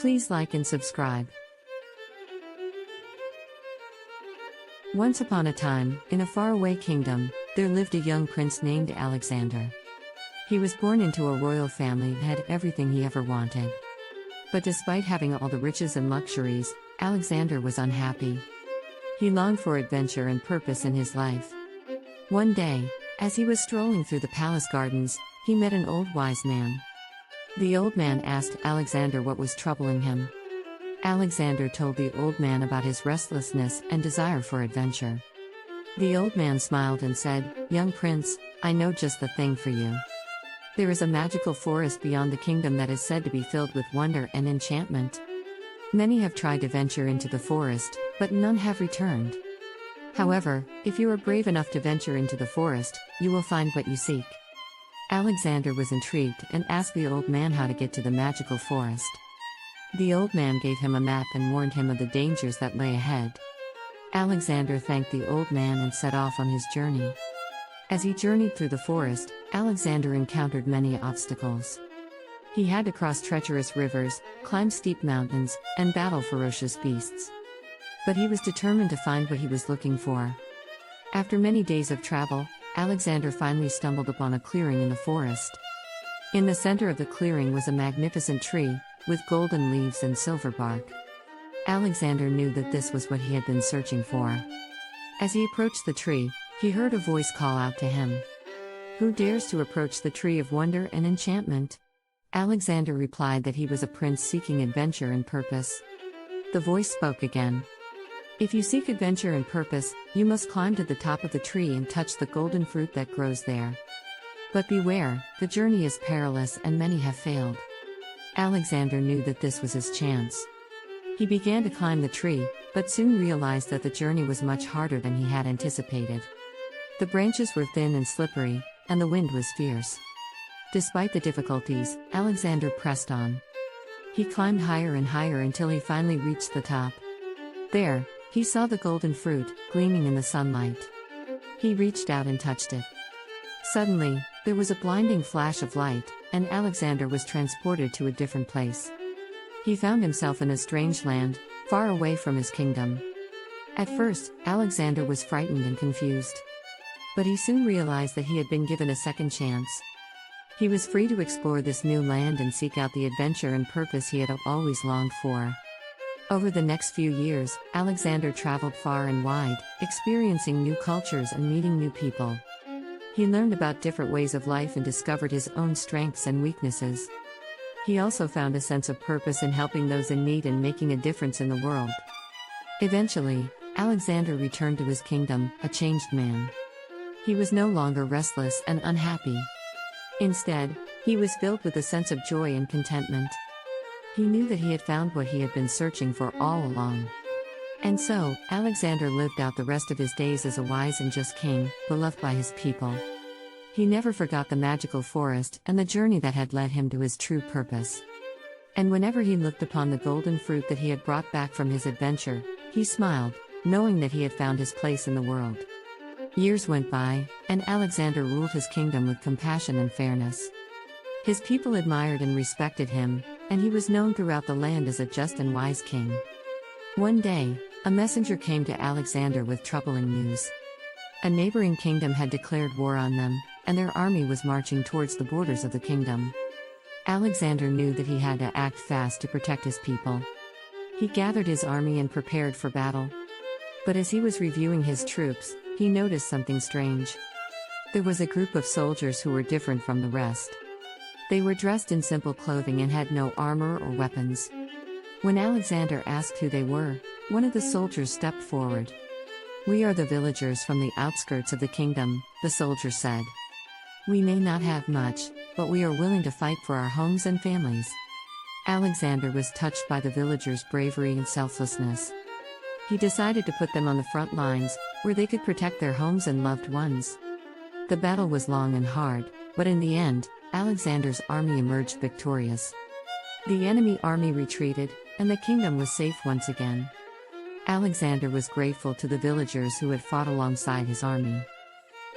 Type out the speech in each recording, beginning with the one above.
Please like and subscribe. Once upon a time, in a faraway kingdom, there lived a young prince named Alexander. He was born into a royal family and had everything he ever wanted. But despite having all the riches and luxuries, Alexander was unhappy. He longed for adventure and purpose in his life. One day, as he was strolling through the palace gardens, he met an old wise man. The old man asked Alexander what was troubling him. Alexander told the old man about his restlessness and desire for adventure. The old man smiled and said, "Young prince, I know just the thing for you. There is a magical forest beyond the kingdom that is said to be filled with wonder and enchantment. Many have tried to venture into the forest, but none have returned. However, if you are brave enough to venture into the forest, you will find what you seek." Alexander was intrigued and asked the old man how to get to the magical forest. The old man gave him a map and warned him of the dangers that lay ahead. Alexander thanked the old man and set off on his journey. As he journeyed through the forest, Alexander encountered many obstacles. He had to cross treacherous rivers, climb steep mountains, and battle ferocious beasts. But he was determined to find what he was looking for. After many days of travel, Alexander finally stumbled upon a clearing in the forest. In the center of the clearing was a magnificent tree, with golden leaves and silver bark. Alexander knew that this was what he had been searching for. As he approached the tree, he heard a voice call out to him. "Who dares to approach the tree of wonder and enchantment?" Alexander replied that he was a prince seeking adventure and purpose. The voice spoke again. "If you seek adventure and purpose, you must climb to the top of the tree and touch the golden fruit that grows there. But beware, the journey is perilous and many have failed." Alexander knew that this was his chance. He began to climb the tree, but soon realized that the journey was much harder than he had anticipated. The branches were thin and slippery, and the wind was fierce. Despite the difficulties, Alexander pressed on. He climbed higher and higher until he finally reached the top. There, he saw the golden fruit, gleaming in the sunlight. He reached out and touched it. Suddenly, there was a blinding flash of light, and Alexander was transported to a different place. He found himself in a strange land, far away from his kingdom. At first, Alexander was frightened and confused. But he soon realized that he had been given a second chance. He was free to explore this new land and seek out the adventure and purpose he had always longed for. Over the next few years, Alexander traveled far and wide, experiencing new cultures and meeting new people. He learned about different ways of life and discovered his own strengths and weaknesses. He also found a sense of purpose in helping those in need and making a difference in the world. Eventually, Alexander returned to his kingdom, a changed man. He was no longer restless and unhappy. Instead, he was filled with a sense of joy and contentment. He knew that he had found what he had been searching for all along. And so, Alexander lived out the rest of his days as a wise and just king, beloved by his people. He never forgot the magical forest and the journey that had led him to his true purpose. And whenever he looked upon the golden fruit that he had brought back from his adventure, he smiled, knowing that he had found his place in the world. Years went by, and Alexander ruled his kingdom with compassion and fairness. His people admired and respected him, and he was known throughout the land as a just and wise king. One day, a messenger came to Alexander with troubling news. A neighboring kingdom had declared war on them, and their army was marching towards the borders of the kingdom. Alexander knew that he had to act fast to protect his people. He gathered his army and prepared for battle. But as he was reviewing his troops, he noticed something strange. There was a group of soldiers who were different from the rest. They were dressed in simple clothing and had no armor or weapons. When Alexander asked who they were, one of the soldiers stepped forward. "We are the villagers from the outskirts of the kingdom," the soldier said. "We may not have much, but we are willing to fight for our homes and families." Alexander was touched by the villagers' bravery and selflessness. He decided to put them on the front lines, where they could protect their homes and loved ones. The battle was long and hard, but in the end, Alexander's army emerged victorious. The enemy army retreated, and the kingdom was safe once again. Alexander was grateful to the villagers who had fought alongside his army.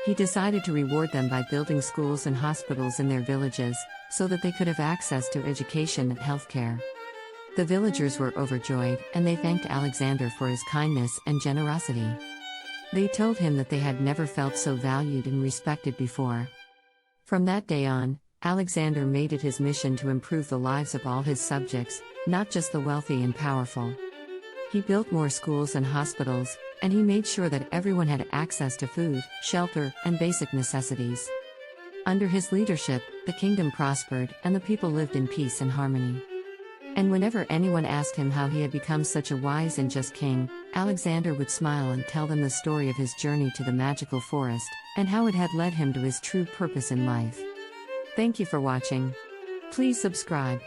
He decided to reward them by building schools and hospitals in their villages, so that they could have access to education and healthcare. The villagers were overjoyed, and they thanked Alexander for his kindness and generosity. They told him that they had never felt so valued and respected before. From that day on, Alexander made it his mission to improve the lives of all his subjects, not just the wealthy and powerful. He built more schools and hospitals, and he made sure that everyone had access to food, shelter, and basic necessities. Under his leadership, the kingdom prospered, and the people lived in peace and harmony. And whenever anyone asked him how he had become such a wise and just king, Alexander would smile and tell them the story of his journey to the magical forest, and how it had led him to his true purpose in life. Thank you for watching. Please subscribe.